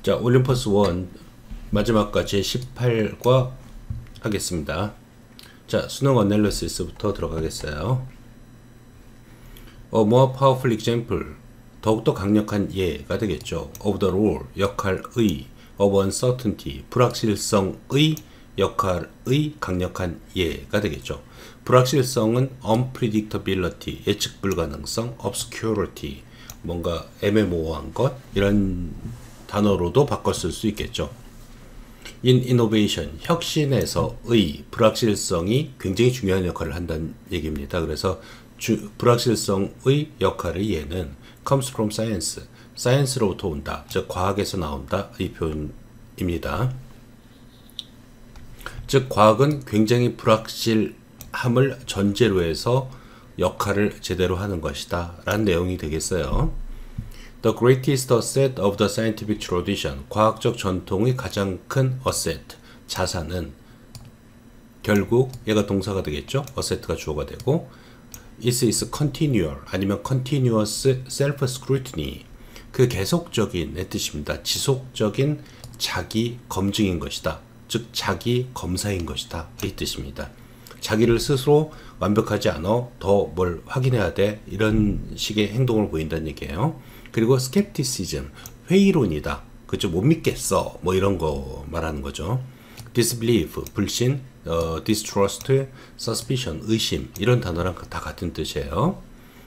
자, 올림퍼스 1 마지막과 제18과 하겠습니다. 자, 수능 어널리시스부터 들어가겠어요. A more powerful example, 더욱더 강력한 예가 되겠죠. Of the role, 역할의, of uncertainty, 불확실성의 역할의 강력한 예가 되겠죠. 불확실성은 unpredictability, 예측 불가능성, obscurity, 뭔가 애매모호한 것, 이런 단어로도 바꿔 쓸 수 있겠죠. In innovation, 혁신에서의 불확실성이 굉장히 중요한 역할을 한다는 얘기입니다. 그래서 불확실성의 역할의 예는 comes from science, science로부터 온다, 즉 과학에서 나온다 이 표현입니다. 즉 과학은 굉장히 불확실함을 전제로 해서 역할을 제대로 하는 것이다 라는 내용이 되겠어요. The greatest asset of the scientific tradition, 과학적 전통의 가장 큰 asset, 자산은 결국 얘가 동사가 되겠죠. asset가 주어가 되고 It is continual 아니면 continuous self-scrutiny, 그 계속적인 뜻입니다. 지속적인 자기 검증인 것이다. 즉 자기 검사인 것이다 이 뜻입니다. 자기를 스스로 완벽하지 않아 더 뭘 확인해야 돼 이런 식의 행동을 보인다는 얘기예요. 그리고 skepticism, 회의론이다. 그죠? 못 믿겠어. 뭐 이런 거 말하는 거죠. disbelief, 불신, distrust, suspicion, 의심 이런 단어랑 다 같은 뜻이에요.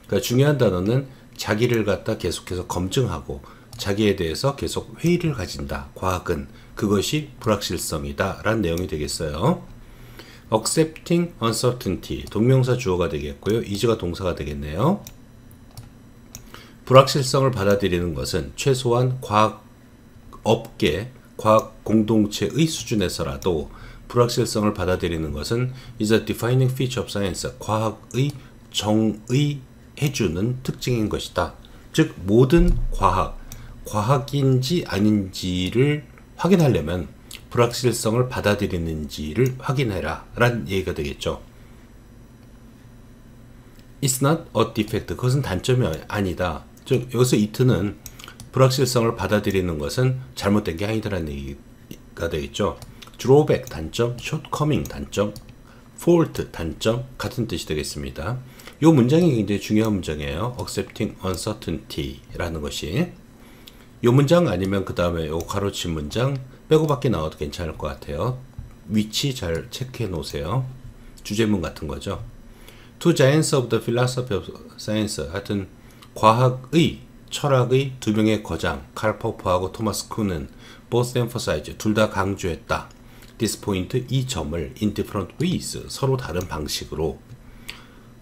그러니까 중요한 단어는 자기를 갖다 계속해서 검증하고 자기에 대해서 계속 회의를 가진다. 과학은 그것이 불확실성이다 라는 내용이 되겠어요. accepting uncertainty, 동명사 주어가 되겠고요. is가 동사가 되겠네요. 불확실성을 받아들이는 것은 최소한 과학 업계, 과학 공동체의 수준에서라도 불확실성을 받아들이는 것은 is a defining feature of science, 과학의 정의해주는 특징인 것이다. 즉 모든 과학인지 아닌지를 확인하려면 불확실성을 받아들이는지를 확인해라 라는 얘기가 되겠죠. It's not a defect, 그것은 단점이 아니다. 즉 여기서 it는 불확실성을 받아들이는 것은 잘못된 게 아니다라는 얘기가 되겠죠. drawback 단점, shortcoming 단점, fault 단점 같은 뜻이 되겠습니다. 이 문장이 굉장히 중요한 문장이에요. accepting uncertainty라는 것이. 이 문장 아니면 그 다음에 요 가로친 문장 빼고 밖에 나와도 괜찮을 것 같아요. 위치 잘 체크해 놓으세요. 주제문 같은 거죠. Two giants of the philosophy of science, 하여튼 과학의, 철학의 두 명의 거장 칼 포프하고 토마스 쿤은 both emphasize, 둘 다 강조했다. This point, 이 점을 in different ways, 서로 다른 방식으로.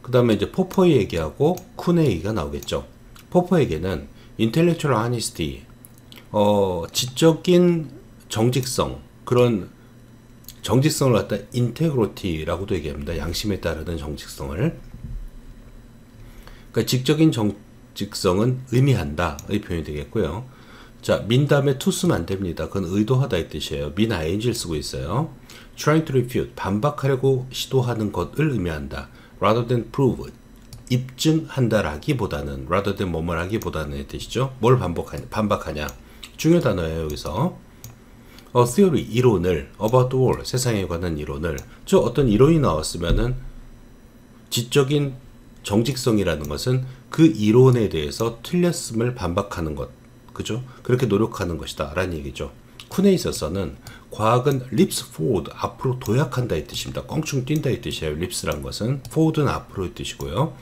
그 다음에 이제 포퍼의 얘기하고 쿤의 얘기가 나오겠죠. 포퍼에게는 intellectual honesty, 지적인 정직성, 그런 정직성을 갖다 인테그리티라고도 얘기합니다. 양심에 따르는 정직성을. 그러니까 직적인 정직성은 의미한다 이 표현이 되겠고요. 자, 민 다음에 to 쓰면 안 됩니다. 그건 의도하다 이 뜻이에요. 민 ing를 쓰고 있어요. trying to refute, 반박하려고 시도하는 것을 의미한다. rather than prove, 입증한다라기보다는 rather than 뭐뭐라기보다는 뜻이죠. 뭘 반박하냐. 중요 단어예요 여기서. A theory, 이론을, about the world, 세상에 관한 이론을. 저 어떤 이론이 나왔으면은 지적인 정직성이라는 것은 그 이론에 대해서 틀렸음을 반박하는 것, 그죠? 그렇게 노력하는 것이다 라는 얘기죠. 쿤에 있어서는 과학은 leaps forward, 앞으로 도약한다 이 뜻입니다. 껑충 뛴다 이 뜻이에요. leaps란 것은 forward는 앞으로의 뜻이고요.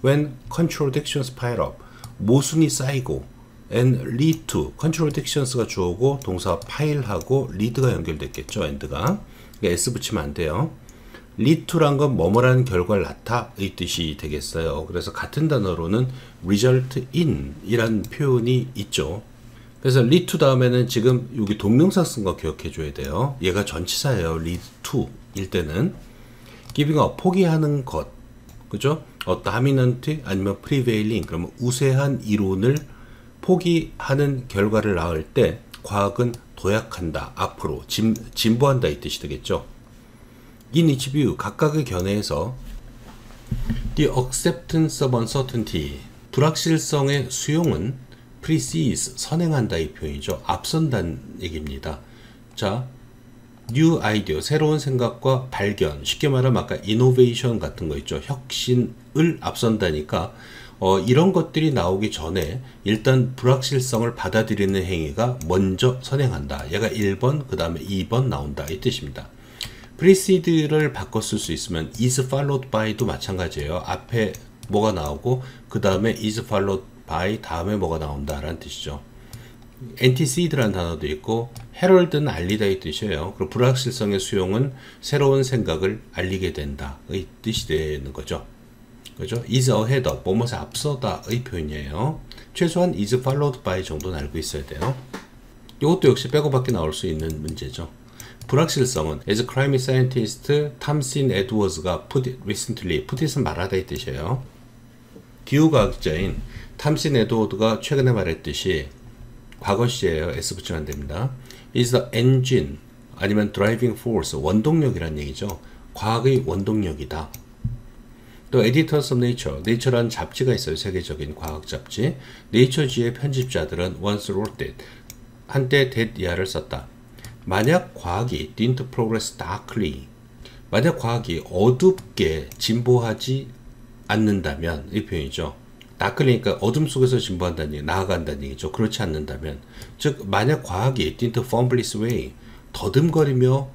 When contradictions pile up, 모순이 쌓이고 and lead to, contradictions가 주어고 동사 pile하고 lead가 연결됐겠죠. and가. 그러니까 s 붙이면 안 돼요. lead to란 건 뭐뭐라는 결과를 낳다 이 뜻이 되겠어요. 그래서 같은 단어로는 result in 이란 표현이 있죠. 그래서 lead to 다음에는 지금 여기 동명사 쓴 거 기억해 줘야 돼요. 얘가 전치사예요. lead to 일 때는 giving up, 포기하는 것, 그죠? dominant 아니면 prevailing, 그러면 우세한 이론을 포기하는 결과를 낳을 때 과학은 도약한다, 앞으로 진보한다 이 뜻이 되겠죠. In each view, 각각의 견해에서 the acceptance of uncertainty, 불확실성의 수용은 precedes, 선행한다 이 표현이죠. 앞선다는 얘기입니다. 자, new idea, 새로운 생각과 발견, 쉽게 말하면 아까 innovation 같은 거 있죠. 혁신을 앞선다니까 이런 것들이 나오기 전에 일단 불확실성을 받아들이는 행위가 먼저 선행한다. 얘가 1번, 그 다음에 2번 나온다 이 뜻입니다. precede를 바꿔 쓸 수 있으면 is followed by도 마찬가지예요. 앞에 뭐가 나오고 그 다음에 is followed by 다음에 뭐가 나온다 라는 뜻이죠. antecede라는 단어도 있고 herald는 알리다 이 뜻이에요. 그리고 불확실성의 수용은 새로운 생각을 알리게 된다 의 뜻이 되는 거죠. 그죠? is ahead of, 뭐뭐에 앞서다 의 표현이에요. 최소한 is followed by 정도는 알고 있어야 돼요. 이것도 역시 빼고밖에 나올 수 있는 문제죠. 불확실성은 as crime scientist 탐신 에드워즈가 put it recently, put it은 말하다 이 뜻이에요. 기후과학자인 탐신 에드워드가 최근에 말했듯이 과거 시제예요. S 붙이면 안 됩니다. is the engine 아니면 driving force, 원동력이란 얘기죠. 과학의 원동력이다. 또 Editors of Nature, Nature라는 잡지가 있어요. 세계적인 과학 잡지. 네이처지의 편집자들은 once wrote it, 한때 that 이하를 썼다. 만약 과학이 didn't progress darkly, 만약 과학이 어둡게 진보하지 않는다면, 이 표현이죠. darkly니까 어둠 속에서 진보한다는 얘기, 나아간다는 얘기죠. 그렇지 않는다면, 즉 만약 과학이 didn't fumble its way, 더듬거리며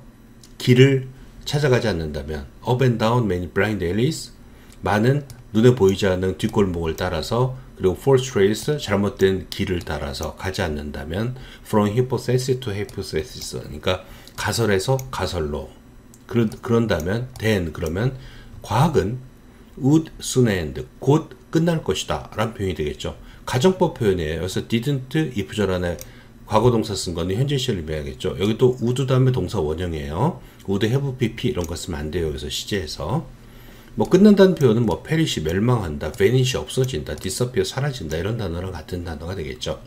길을 찾아가지 않는다면, up and down many blind alleys, 많은 눈에 보이지 않는 뒷골목을 따라서, 그리고 false trails, 잘못된 길을 따라서 가지 않는다면 from hypothesis to hypothesis, 그러니까 가설에서 가설로 그런다면 then, 그러면 과학은 would soon end, 곧 끝날 것이다 라는 표현이 되겠죠. 가정법 표현이에요. 그래서 didn't if 안에 과거동사 쓴 거는 현재 시를 의미하겠죠. 여기 또 would 다음에 동사 원형이에요. would have pp 이런 거 쓰면 안 돼요. 그래서 시제에서 뭐 끝난다는 표현은 뭐 perish, 멸망한다, vanish, 없어진다, disappear, 사라진다 이런 단어랑 같은 단어가 되겠죠.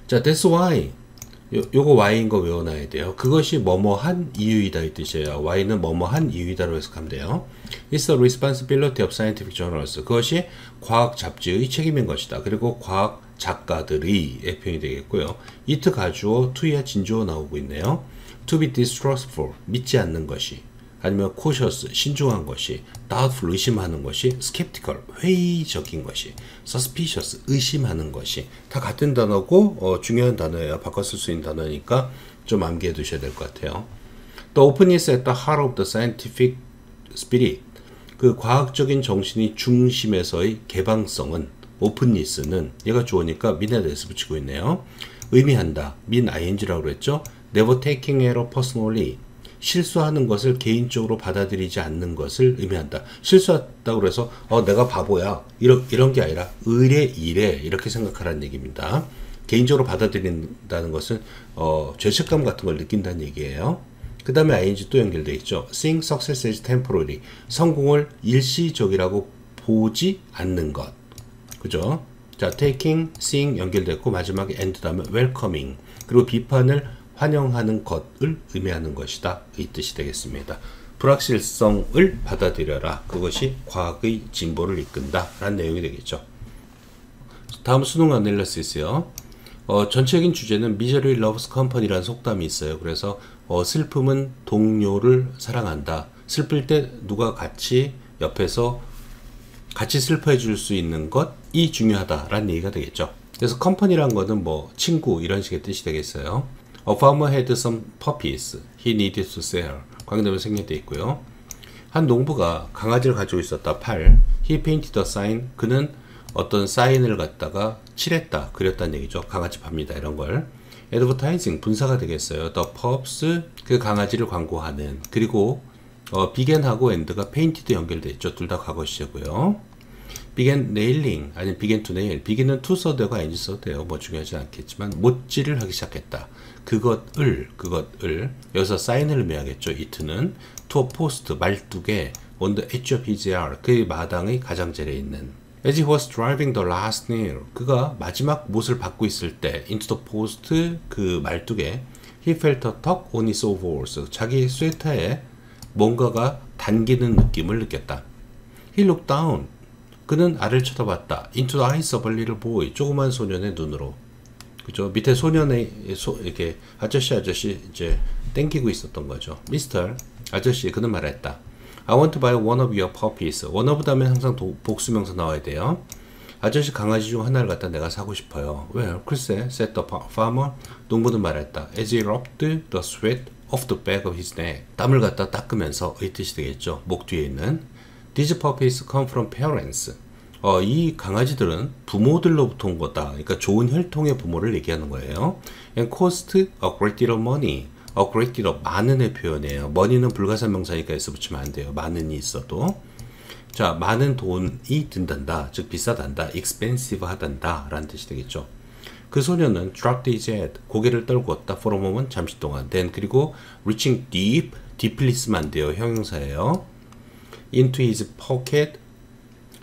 자, that's why 요거 why인 거 외워놔야 돼요. 그것이 뭐뭐한 이유이다 이 뜻이에요. why는 뭐뭐한 이유이다로 해석하면 돼요. It's the responsibility of scientific journals. 그것이 과학 잡지의 책임인 것이다. 그리고 과학 작가들의 표현이 되겠고요. it 가주어, to야 진주어 나오고 있네요. to be distrustful, 믿지 않는 것이, 아니면 cautious, 신중한 것이, doubtful, 의심하는 것이, skeptical, 회의적인 것이, suspicious, 의심하는 것이 다 같은 단어고 중요한 단어예요. 바꿔 쓸 수 있는 단어니까 좀 암기해 두셔야 될 것 같아요. The openness at the heart of the scientific spirit, 그 과학적인 정신이 중심에서의 개방성은, openness는 얘가 주어니까 mean에 대해서 붙이고 있네요. 의미한다, mean ing라고 그랬죠. never taking error personally, 실수하는 것을 개인적으로 받아들이지 않는 것을 의미한다. 실수했다고 그래서 내가 바보야 이런 게 아니라 의례 이래 이렇게 생각하라는 얘기입니다. 개인적으로 받아들인다는 것은 죄책감 같은 걸 느낀다는 얘기예요. 그 다음에 ing 또 연결되어 있죠. seeing success as temporary, 성공을 일시적이라고 보지 않는 것, 그죠? 자, taking, seeing 연결됐고 마지막에 and 다음에 welcoming, 그리고 비판을 환영하는 것을 의미하는 것이다 이 뜻이 되겠습니다. 불확실성을 받아들여라, 그것이 과학의 진보를 이끈다 라는 내용이 되겠죠. 다음 수능 아날리시스요. 전체적인 주제는 Misery loves company라는 속담이 있어요. 그래서 슬픔은 동료를 사랑한다. 슬플 때 누가 같이 옆에서 같이 슬퍼해 줄 수 있는 것이 중요하다라는 얘기가 되겠죠. 그래서 company라는 거는 뭐 친구 이런 식의 뜻이 되겠어요. A farmer had some puppies he needed to sell. 광대문에 생략되어 있고요. 한 농부가 강아지를 가지고 있었다. 8. He painted a sign. 그는 어떤 사인을 갖다가 칠했다, 그렸다는 얘기죠. 강아지 팝니다 이런 걸. Advertising 분사가 되겠어요. The pups, 그 강아지를 광고하는. 그리고 began하고 end가 painted 연결되어 있죠. 둘 다 과거 시제고요. began nailing, 아니면 began to nail. begin은 to 써도 되고 ing 써도 돼요. 뭐 중요하지 않겠지만 못질을 하기 시작했다. 그것을 여기서 사인을 의미하겠죠. it는 to a post, 말뚝에 on the edge of his yard, 그 마당의 가장자리에 있는. As he was driving the last nail, 그가 마지막 못을 받고 있을 때 into the post, 그 말뚝에 he felt a tug on his overalls, 자기 스웨터에 뭔가가 당기는 느낌을 느꼈다. He looked down, 그는 알을 쳐다봤다. Into the eyes of a little boy. 조그만 소년의 눈으로. 그죠? 밑에 소년의 이렇게 아저씨 이제 땡기고 있었던 거죠. 미스터 아저씨 그는 말했다. I want to buy one of your puppies. one of 다음에 항상 복수명사 나와야 돼요. 아저씨 강아지 중 하나를 갖다 내가 사고 싶어요. Well, 글쎄, said the farmer. 농부는 말했다. As he rubbed the sweat off the back of his neck. 땀을 갖다 닦으면서 의 뜻이 되겠죠. 목 뒤에 있는. These puppies come from parents. 이 강아지들은 부모들로부터 온 거다. 그러니까 좋은 혈통의 부모를 얘기하는 거예요. And cost a great deal of money. a great deal of 많은의 표현이에요. money는 불가사명사니까 S 붙이면 안 돼요. 많은이 있어도. 자, 많은 돈이 든단다. 즉 비싸단다. expensive 하단다. 라는 뜻이 되겠죠. 그 소년은 dropped his head. 고개를 떨구었다. for a moment. 잠시 동안. then 그리고 reaching deep. deeply 쓰면 안 돼요. 형용사예요. into his pocket.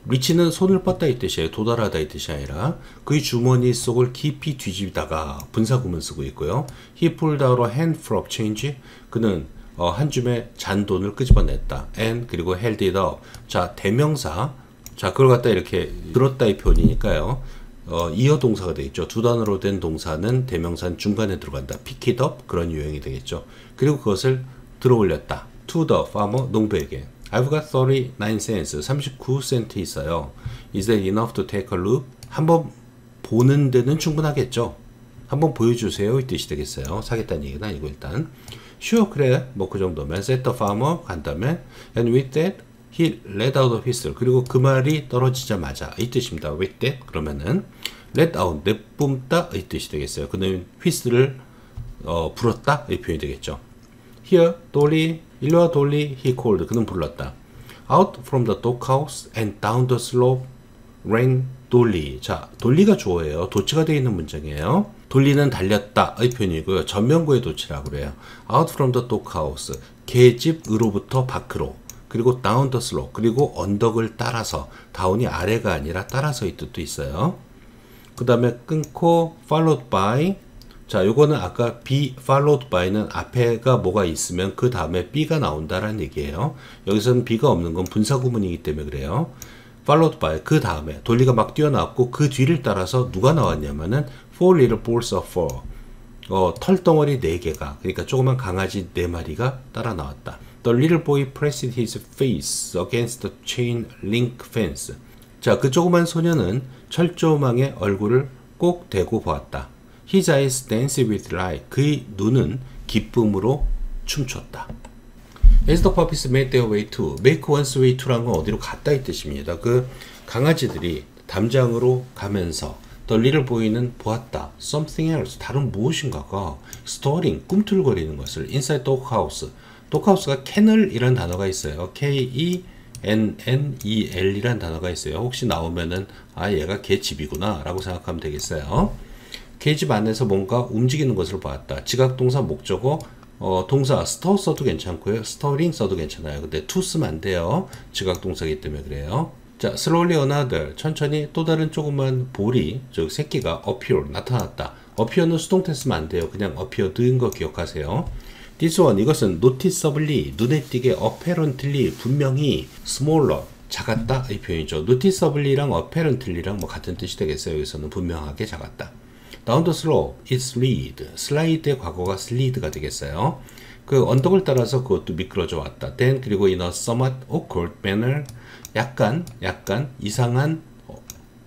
reach는 손을 뻗다 이 뜻이에요. 도달하다 이 뜻이 아니라 그의 주머니 속을 깊이 뒤집다가 분사구문 쓰고 있고요. He pulled out a handful of change. 그는 한 줌의 잔돈을 끄집어냈다. and 그리고 held it up. 자, 대명사. 자, 그걸 갖다 이렇게 들었다의 표현이니까요. 이어 동사가 되겠죠. 두 단어로 된 동사는 대명사는 중간에 들어간다. pick it up 그런 유형이 되겠죠. 그리고 그것을 들어 올렸다. to the farmer 농부에게. I've got 39 cents. 39센트 있어요. Is that enough to take a look? 한번 보는 데는 충분하겠죠. 한번 보여주세요. 이 뜻이 되겠어요. 사겠다는 얘기는 아니고 일단. Sure, 그래. 뭐 그 정도면. Said the farmer. 간 다음에 And with that, he let out a whistle. 그리고 그 말이 떨어지자마자 이 뜻입니다. With that. 그러면은 let out. 내뿜다. 이 뜻이 되겠어요. 그는 휘슬을 불었다. 이 표현이 되겠죠. Here, Dolly. 일로와 돌리, he called. 그는 불렀다. Out from the doghouse and down the slope ran Dolly. 자, 돌리가 주어예요. 도치가 되어 있는 문장이에요. 돌리는 달렸다의 표현이고요. 전면구의 도치라고 그래요. Out from the doghouse. 개집으로부터 밖으로. 그리고 down the slope. 그리고 언덕을 따라서. down이 아래가 아니라 따라서의 뜻도 있어요. 그 다음에 끊고 followed by. 자, 요거는 아까 be followed by는 앞에가 뭐가 있으면 그 다음에 be가 나온다라는 얘기예요. 여기서는 be가 없는 건 분사구문이기 때문에 그래요. followed by 그 다음에 돌리가 막 뛰어나왔고 그 뒤를 따라서 누가 나왔냐면은 four little balls of fur. 털덩어리 4개가 그러니까 조그만 강아지 4마리가 따라 나왔다. The little boy pressed his face against the chain link fence. 자, 그 조그만 소녀는 철조망에 얼굴을 꼭 대고 보았다. His eyes danced with delight. 그의 눈은 기쁨으로 춤췄다. As the puppies made their way to, make one's way to라는 건 어디로 갔다 이 뜻입니다. 그 강아지들이 담장으로 가면서 The little boy는 보았다. Something else, 다른 무엇인가가 stirring, 꿈틀거리는 것을 inside doghouse. doghouse가 kennel이라는 단어가 있어요. K-E-N-N-E-L이라는 단어가 있어요. 혹시 나오면은 아 얘가 개집이구나 라고 생각하면 되겠어요. 개집 안에서 뭔가 움직이는 것을 보았다. 지각동사 목적어 동사 stir 써도 괜찮고요. stirring 써도 괜찮아요. 근데 to 쓰면 안 돼요. 지각동사이기 때문에 그래요. 자, slowly another 천천히 또 다른 조그만 볼이 즉 새끼가 appear 나타났다. appear는 수동태 쓰면 안 돼요. 그냥 appeared인 거 기억하세요. This one 이것은 noticeably 눈에 띄게 apparently 분명히 smaller 작았다 이 표현이죠. noticeably랑 apparently랑 뭐 같은 뜻이 되겠어요. 여기서는 분명하게 작았다. Down the slope, it slid. 슬라이드의 과거가 slid가 되겠어요. 그 언덕을 따라서 그것도 미끄러져 왔다. Then 그리고 in a somewhat awkward manner, 약간 이상한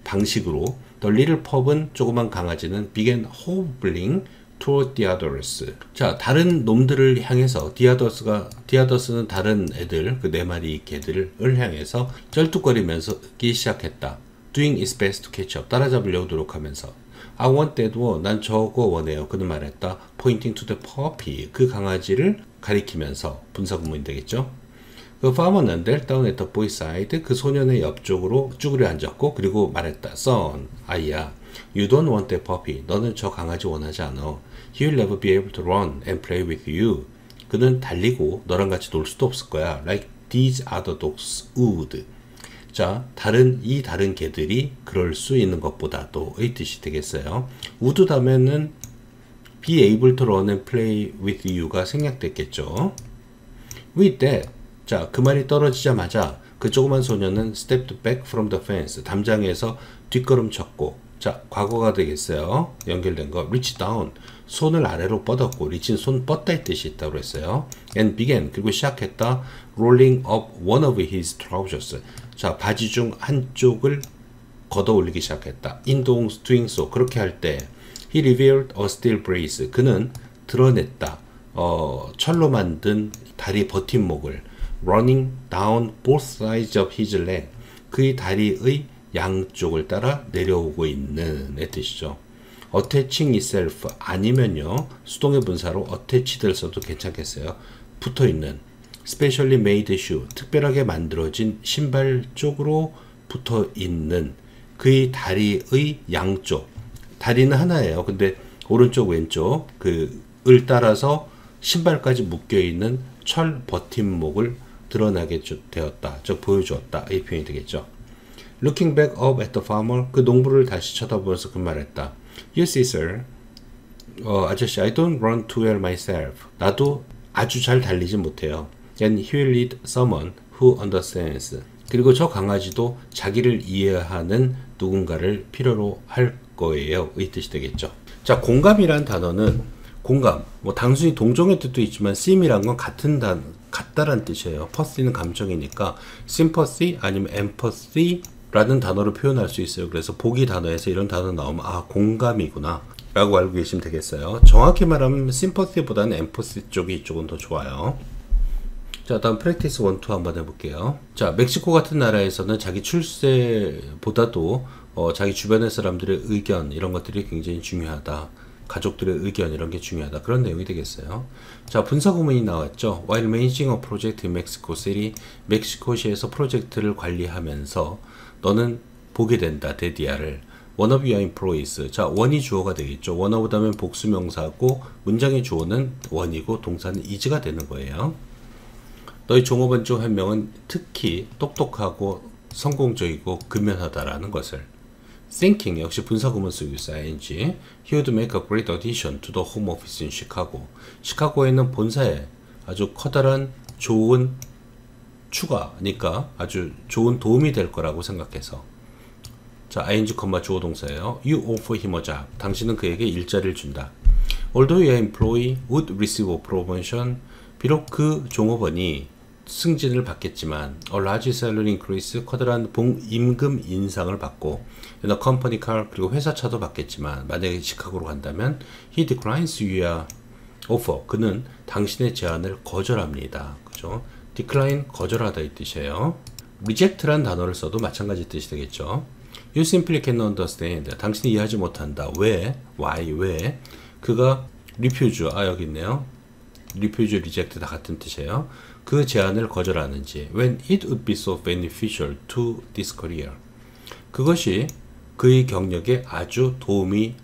방식으로 The little pup은 조그만 강아지는 began hobbling toward the others. 자, 다른 놈들을 향해서 the others는 다른 애들, 그 4마리 개들을 향해서 쩔뚝거리면서 기 시작했다. Doing its best to catch up. 따라잡으려고 노력하면서. I want that one. 난 저거 원해요. 그는 말했다. Pointing to the puppy. 그 강아지를 가리키면서 분사구문이 되겠죠. 그 farmer는 knelt down at the boy's side. 그 소년의 옆쪽으로 쭈그려 앉았고 그리고 말했다. Son, 아이야. You don't want that puppy. 너는 저 강아지 원하지 않아. He will never be able to run and play with you. 그는 달리고 너랑 같이 놀 수도 없을 거야. Like these other dogs would. 자, 다른 개들이 그럴 수 있는 것보다도의 뜻이 되겠어요. would 다음에는 be able to run and play with you가 생략됐겠죠. with that, 자, 그 말이 떨어지자마자 그 조그만 소녀는 stepped back from the fence. 담장에서 뒷걸음 쳤고, 자, 과거가 되겠어요. 연결된 거. reach down. 손을 아래로 뻗었고, reach는 손 뻗다의 뜻이 있다고 했어요. and began. 그리고 시작했다. rolling up one of his trousers. 자, 바지 중 한쪽을 걷어 올리기 시작했다. in doing so. 그렇게 할 때, he revealed a steel brace. 그는 드러냈다. 철로 만든 다리 버팀목을 running down both sides of his leg. 그의 다리의 양쪽을 따라 내려오고 있는 의 뜻이죠. attaching itself 아니면요 수동의 분사로 attached를 써도 괜찮겠어요. 붙어있는 specially made shoe 특별하게 만들어진 신발 쪽으로 붙어있는 그의 다리의 양쪽. 다리는 하나예요. 근데 오른쪽 왼쪽 을 따라서 신발까지 묶여있는 철 버팀목을 드러나게 되었다. 즉 보여주었다. 이 표현이 되겠죠. Looking back up at the farmer, 그 농부를 다시 쳐다보면서 그 말했다. You see, sir, 아저씨, I don't run too well myself. 나도 아주 잘 달리지 못해요. And he will need someone who understands. 그리고 저 강아지도 자기를 이해하는 누군가를 필요로 할 거예요. 이 뜻이 되겠죠. 자, 공감이란 단어는 공감, 뭐 단순히 동종의 뜻도 있지만 sympathy란 건 같다란 뜻이에요. pathy는 감정이니까 sympathy 아니면 empathy 라는 단어로 표현할 수 있어요. 그래서 보기 단어에서 이런 단어 나오면 아 공감이구나 라고 알고 계시면 되겠어요. 정확히 말하면 sympathy보다는 empathy 쪽이 이쪽은 더 좋아요. 자, 다음 practice 1, 2 한번 해볼게요. 자, 멕시코 같은 나라에서는 자기 출세보다도 자기 주변의 사람들의 의견 이런 것들이 굉장히 중요하다. 가족들의 의견 이런 게 중요하다. 그런 내용이 되겠어요. 자, 분사 구문이 나왔죠. While managing a project in Mexico City, 멕시코시에서 프로젝트를 관리하면서 너는 보게 된다. 데디아를. One of your employees. 자, one이 주어가 되겠죠. one of 다음엔 복수명사고 문장의 주어는 one이고 동사는 is가 되는 거예요. 너희 종업원 중 한 명은 특히 똑똑하고 성공적이고 근면하다라는 것을. Thinking 역시 분사구문 쓰고 있어요. ing. He would make a great addition to the home office in Chicago. 시카고에 있는 본사에 아주 커다란 좋은 추가니까 아주 좋은 도움이 될 거라고 생각해서. 자, ing, 주어 동사예요. You offer him a job. 당신은 그에게 일자리를 준다. Although your employee would receive a promotion. 비록 그 종업원이 승진을 받겠지만 a large salary increase, 커다란 임금 인상을 받고 and a company car, 그리고 회사차도 받겠지만 만약에 시카고로 간다면 he declines your offer. 그는 당신의 제안을 거절합니다. 그죠? decline, 거절하다 이 뜻이에요. reject란 단어를 써도 마찬가지 뜻이 되겠죠. You simply cannot understand. 당신이 이해하지 못한다. 왜? Why? 왜? 그가 refuse, 여기 있네요. refuse, reject 다 같은 뜻이에요. 그 제안을 거절하는지. When it would be so beneficial to this career. 그것이 그의 경력에 아주 도움이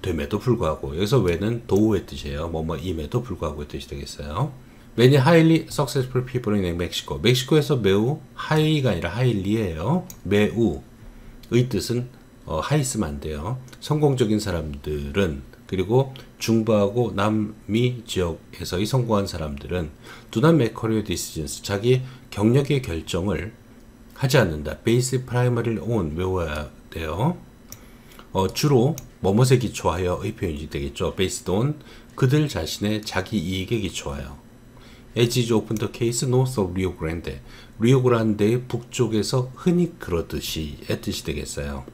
됨에도 불구하고. 여기서 when은 도우의 뜻이에요. 임에도 불구하고의 뜻이 되겠어요. Many highly successful people in Mexico. 멕시코에서 매우 high가 아니라 highly예요. 매우의 뜻은 high 쓰면 안 돼요. 성공적인 사람들은 그리고 중부하고 남미 지역에서의 성공한 사람들은 do not make career decisions. 자기 경력의 결정을 하지 않는다. Base primarily on 외워야 돼요. 주로 뭐뭇에 기초하여의 표현이 되겠죠. Based on 그들 자신의 자기 이익에 기초하여. As is often the case north of Rio Grande. 리오 그란데의 북쪽에서 흔히 그러듯이의 뜻이 되겠어요.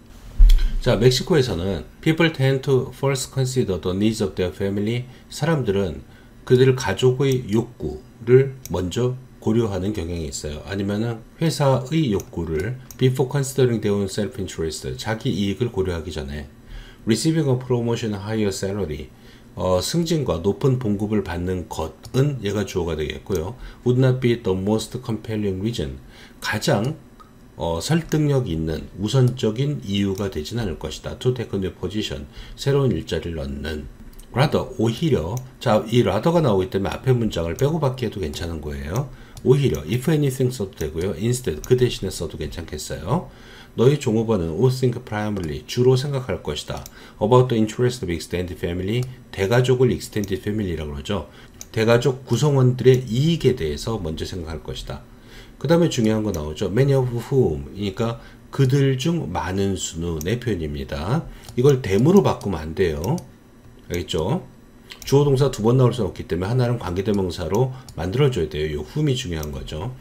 자, 멕시코에서는 people tend to first consider the needs of their family. 사람들은 그들 가족의 욕구를 먼저 고려하는 경향이 있어요. 아니면은 회사의 욕구를 before considering their own self-interest. 자기 이익을 고려하기 전에. receiving a promotion, higher salary. 승진과 높은 봉급을 받는 것은 얘가 주어가 되겠고요. would not be the most compelling reason. 가장 설득력 있는 우선적인 이유가 되진 않을 것이다. to take a new position. 새로운 일자리를 얻는. rather, 오히려. 자, 이 rather가 나오기 때문에 앞에 문장을 빼고 받기 해도 괜찮은 거예요. 오히려, if anything 써도 되고요. instead, 그 대신에 써도 괜찮겠어요. 너희 종업원은 would think primarily, 주로 생각할 것이다. about the interest of extended family, 대가족을 extended family라고 그러죠. 대가족 구성원들의 이익에 대해서 먼저 생각할 것이다. 그 다음에 중요한 거 나오죠. many of whom. 그러니까 그들 중 많은 수는의 표현입니다. 이걸 them으로 바꾸면 안 돼요. 알겠죠? 주어 동사 두 번 나올 수 없기 때문에 하나는 관계대명사로 만들어줘야 돼요. 이 whom이 중요한 거죠.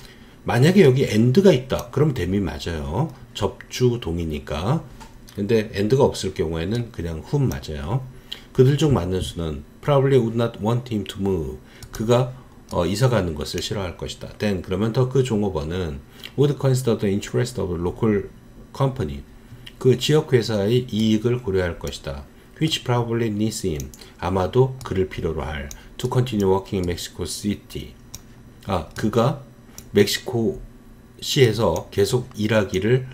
만약에 여기 and가 있다. 그럼 them이 맞아요. 접주 동이니까. 근데 and가 없을 경우에는 그냥 whom 맞아요. 그들 중 많은 수는 probably would not want him to move. 그가 이사 가는 것을 싫어할 것이다. then 그러면 더 그 종업원은 would consider the interest of the local company. 그 지역 회사의 이익을 고려할 것이다. which probably needs him. 아마도 그를 필요로 할 to continue working in Mexico City. 그가 멕시코시에서 계속 일하기를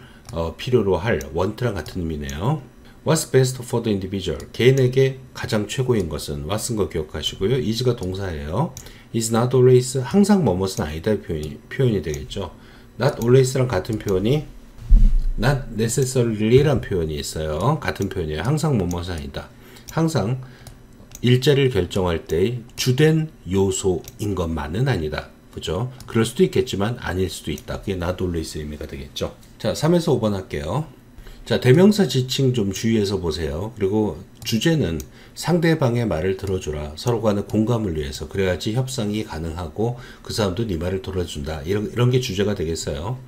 필요로 할 want랑 같은 의미네요. What's best for the individual? 개인에게 가장 최고인 것은 what은 거 기억하시고요. is가 동사예요. is not always 항상 뭐뭇은 아니다 표현이 되겠죠. not always랑 같은 표현이 not necessarily 란 표현이 있어요. 같은 표현이에요. 항상 뭐뭇은 아니다. 항상 일자리를 결정할 때의 주된 요소인 것만은 아니다. 그죠? 그럴 수도 있겠지만 아닐 수도 있다. 그게 not always 의미가 되겠죠. 자, 3에서 5번 할게요. 자, 대명사 지칭 좀 주의해서 보세요. 그리고 주제는 상대방의 말을 들어주라. 서로 간의 공감을 위해서. 그래야지 협상이 가능하고 그 사람도 네 말을 들어준다. 이런 게 주제가 되겠어요.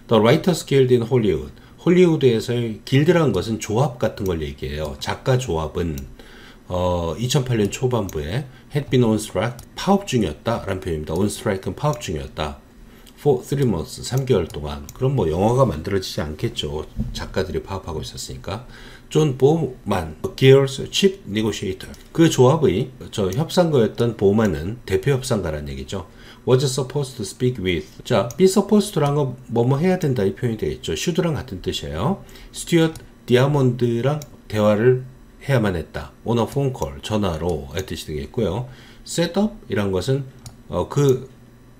The Writers Guild in Hollywood. 홀리우드에서의 길드라는 것은 조합 같은 걸 얘기해요. 작가 조합은 2008년 초반부에 had been on strike, 파업 중이었다 라는 표현입니다. on strike는 파업 중이었다. for 3 months, 3개월 동안. 그럼 뭐 영화가 만들어지지 않겠죠. 작가들이 파업하고 있었으니까. 존 보만, Gears Chief Negotiator. 그 조합의 협상가였던 보만은 대표 협상가라는 얘기죠. was supposed to speak with. 자, be supposed to란 건 뭐뭐 해야 된다 이 표현이 되겠죠. should랑 같은 뜻이에요. 스튜어트 디아몬드랑 대화를 해야만 했다. on a phone call, 전화로 의 뜻이 되겠고요. set up 이란 것은 그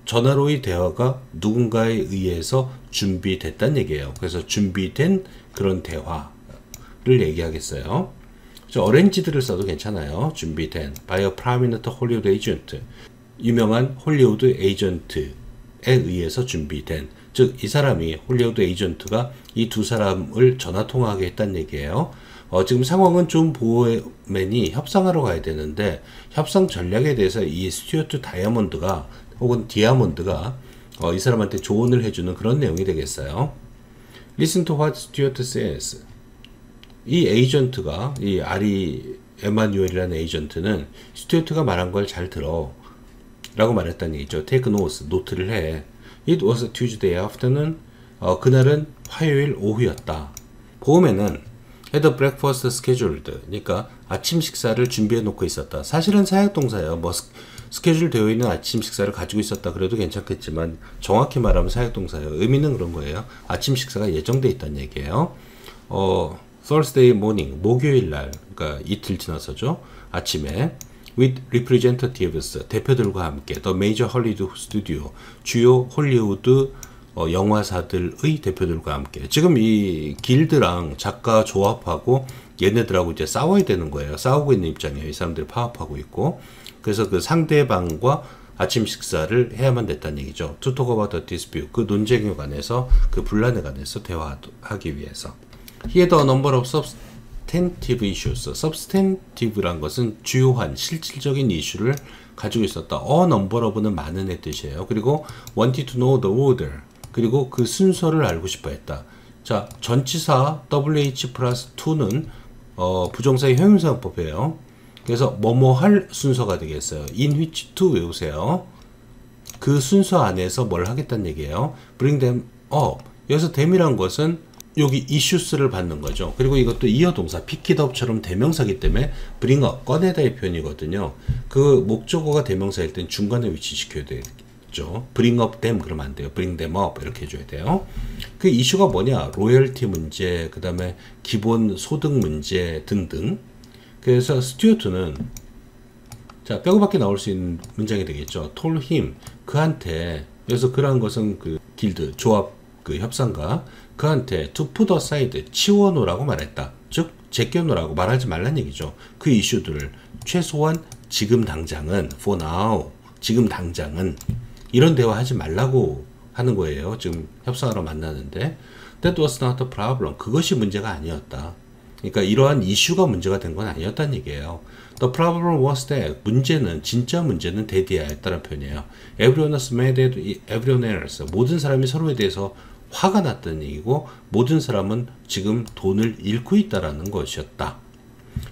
전화로의 대화가 누군가에 의해서 준비됐다는 얘기예요. 그래서 준비된 그런 대화를 얘기하겠어요. 어렌지드를 써도 괜찮아요. 준비된 by a prominent Hollywood agent. 유명한 홀리우드 에이전트에 의해서 준비된. 즉, 이 사람이 홀리우드 에이전트가 이 두 사람을 전화 통화하게 했다는 얘기예요. 지금 상황은 존 보맨이 협상하러 가야 되는데 협상 전략에 대해서 이 스튜어트 다이아몬드가 혹은 디아몬드가 이 사람한테 조언을 해주는 그런 내용이 되겠어요. Listen to what Stuart says. 이 에이전트가 이 아리 에마뉴엘이라는 에이전트는 스튜어트가 말한 걸 잘 들어 라고 말했다는 얘기죠. Take notes, 노트를 해. It was a Tuesday afternoon. 그날은 화요일 오후였다. 보험에는 had a breakfast scheduled. 그러니까 아침 식사를 준비해 놓고 있었다. 사실은 사역동사예요. 뭐 스케줄 되어 있는 아침 식사를 가지고 있었다 그래도 괜찮겠지만 정확히 말하면 사역동사예요. 의미는 그런 거예요. 아침 식사가 예정돼 있다는 얘기예요. Thursday morning, 목요일 날, 그러니까 이틀 지나서죠. 아침에 with representatives, 대표들과 함께 the major Hollywood studio, 주요 홀리우드 영화사들의 대표들과 함께. 지금 이 길드랑 작가 조합하고 얘네들하고 이제 싸워야 되는 거예요. 싸우고 있는 입장이에요. 이 사람들이 파업하고 있고. 그래서 그 상대방과 아침 식사를 해야만 됐다는 얘기죠. To talk about the dispute. 그 논쟁에 관해서, 그 분란에 관해서 대화하기 위해서. He had a number of substantive issues. substantive란 것은 주요한 실질적인 이슈를 가지고 있었다. A number of는 많은의 뜻이에요. 그리고 wanted to know the order. 그리고 그 순서를 알고 싶어 했다. 자, 전치사 WH 플러스 2는 부정사의 형용사용법이에요. 그래서 뭐뭐 할 순서가 되겠어요. in which to 외우세요. 그 순서 안에서 뭘 하겠다는 얘기예요. bring them up. 여기서 them이란 것은 여기 issues를 받는 거죠. 그리고 이것도 이어동사 pick it up처럼 대명사기 때문에 bring up, 꺼내다의 표현이거든요. 그 목적어가 대명사일 땐 중간에 위치시켜야 되겠죠. bring up them 그러면 안 돼요. bring them up 이렇게 해줘야 돼요. 그 이슈가 뭐냐? 로열티 문제, 그 다음에 기본 소득 문제 등등. 그래서 스튜어트는 자 뼈가 밖에 나올 수 있는 문장이 되겠죠. told him, 그한테. 그래서 그러한 것은 그 길드 조합 그 협상가 그한테 to put aside, 치워놓으라고 말했다. 즉 제껴놓으라고 말하지 말란 얘기죠. 그 이슈들을 최소한 지금 당장은 for now, 지금 당장은 이런 대화 하지 말라고 하는 거예요. 지금 협상하러 만나는데 that was not the problem. 그것이 문제가 아니었다. 그러니까 이러한 이슈가 문제가 된 건 아니었다는 얘기예요. The problem was that 문제는 진짜 문제는 대디아였다는 표현이에요. Everyone was mad at everyone else. 모든 사람이 서로에 대해서 화가 났다는 얘기고 모든 사람은 지금 돈을 잃고 있다라는 것이었다.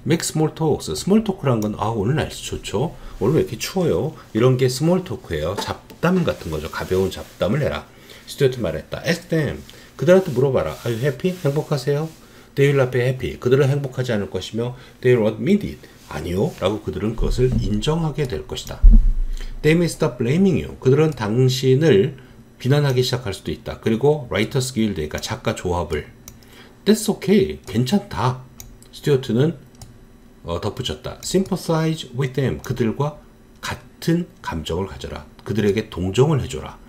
Make small talks. 스몰 토크란 건 오늘 날씨 좋죠. 오늘 왜 이렇게 추워요. 이런 게 스몰 토크예요. 잡담 같은 거죠. 가벼운 잡담을 해라. 스튜어트 말했다. Ask them. 그들한테 물어봐라. Are you happy? 행복하세요? They will not be happy. 그들은 행복하지 않을 것이며 They will admit it. 아니요. 라고 그들은 그것을 인정하게 될 것이다. They may stop blaming you. 그들은 당신을 비난하기 시작할 수도 있다. 그리고 Writers Guild, 그러니까 작가 조합을 That's okay. 괜찮다. 스튜어트는 덧붙였다. Sympathize with them. 그들과 같은 감정을 가져라. 그들에게 동정을 해줘라.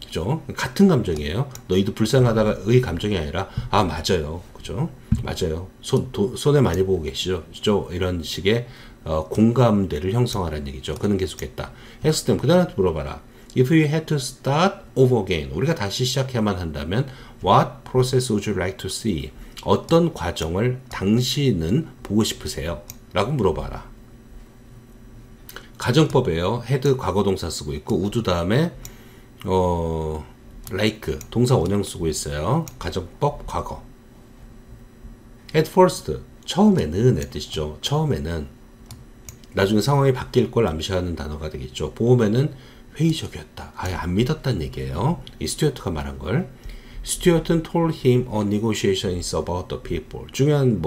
그죠? 같은 감정이에요. 너희도 불쌍하다의 감정이 아니라 맞아요. 그죠? 맞아요. 손해 많이 보고 계시죠? 이런 식의 공감대를 형성하라는 얘기죠. 그는 계속했다. Ask them. 그들한테 물어봐라. If you had to start over again. 우리가 다시 시작해야만 한다면 What process would you like to see? 어떤 과정을 당신은 보고 싶으세요? 라고 물어봐라. 가정법이에요. had 과거동사 쓰고 있고 would 다음에 like 동사 원형 쓰고 있어요. 가정법 과거. At first 처음에는 의 뜻이죠. 처음에는 나중에 상황이 바뀔 걸 암시하는 단어가 되겠죠. 보험에는 회의적이었다. 아예 안 믿었다는 얘기예요. 이 스튜어트가 말한 걸. 스튜어트는 told him a negotiation is about the people. 중요한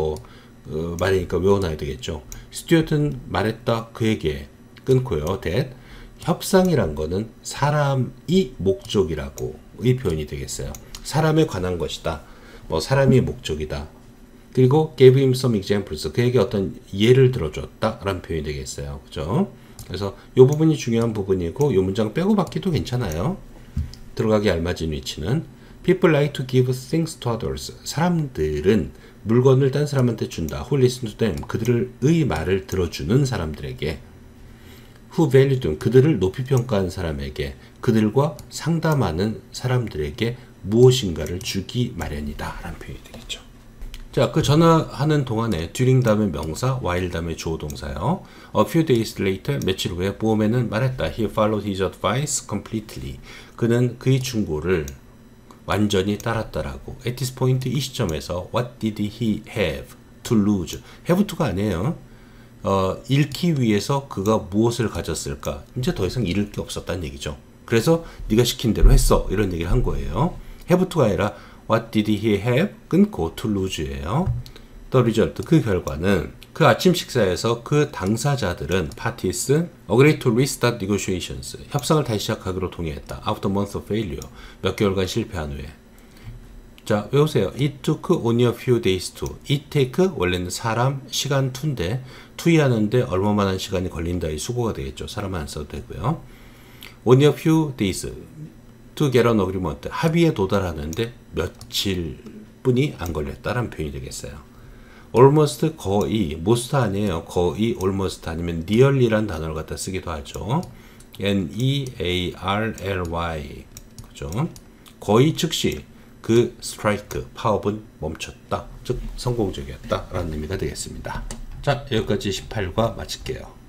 말이니까 외워놔야 되겠죠. 스튜어트는 말했다 그에게 끊고요. that 협상이란 거는 사람이 목적이라고 의 표현이 되겠어요. 사람에 관한 것이다. 사람이 목적이다. 그리고 gave him some examples. 그에게 어떤 예를 들어줬다 라는 표현이 되겠어요. 그죠? 그래서 이 부분이 중요한 부분이고 이 문장 빼고 받기도 괜찮아요. 들어가기 알맞은 위치는 People like to give things to others. 사람들은 물건을 딴 사람한테 준다. Who listen to them. 그들의 말을 들어주는 사람들에게. Who value them. 그들을 높이 평가한 사람에게. 그들과 상담하는 사람들에게 무엇인가를 주기 마련이다. 라는 표현이 되겠죠. 자, 그 전화하는 동안에 during 다음에 명사, while 다음에 주어 동사요. A few days later, 며칠 후에 보험에는 말했다. He followed his advice completely. 그는 그의 충고를 완전히 따랐다라고. At this point, 이 시점에서 what did he have to lose? have to가 아니에요. 잃기 위해서 그가 무엇을 가졌을까? 이제 더 이상 잃을 게 없었다는 얘기죠. 그래서 네가 시킨 대로 했어. 이런 얘기를 한 거예요. have to가 아니라 what did he have? 끊고 to lose예요. The result, 그 결과는 그 아침 식사에서 그 당사자들은 parties agreed to restart negotiations. 협상을 다시 시작하기로 동의했다. After months of failure. 몇 개월간 실패한 후에. 자, 외우세요. It took only a few days to. It take 원래는 사람, 시간 to인데 투이하는데 얼마만한 시간이 걸린다의 수고가 되겠죠. 사람 안 써도 되고요. Only a few days to get an agreement. 합의에 도달하는데 며칠뿐이 안 걸렸다라는 표현이 되겠어요. almost 거의, most 아니에요. 거의 almost 아니면 nearly란 단어를 갖다 쓰기도 하죠. nearly. 그죠? 거의 즉시 그 스트라이크, 파업은 멈췄다. 즉 성공적이었다 라는 의미가 되겠습니다. 자, 여기까지 18과 마칠게요.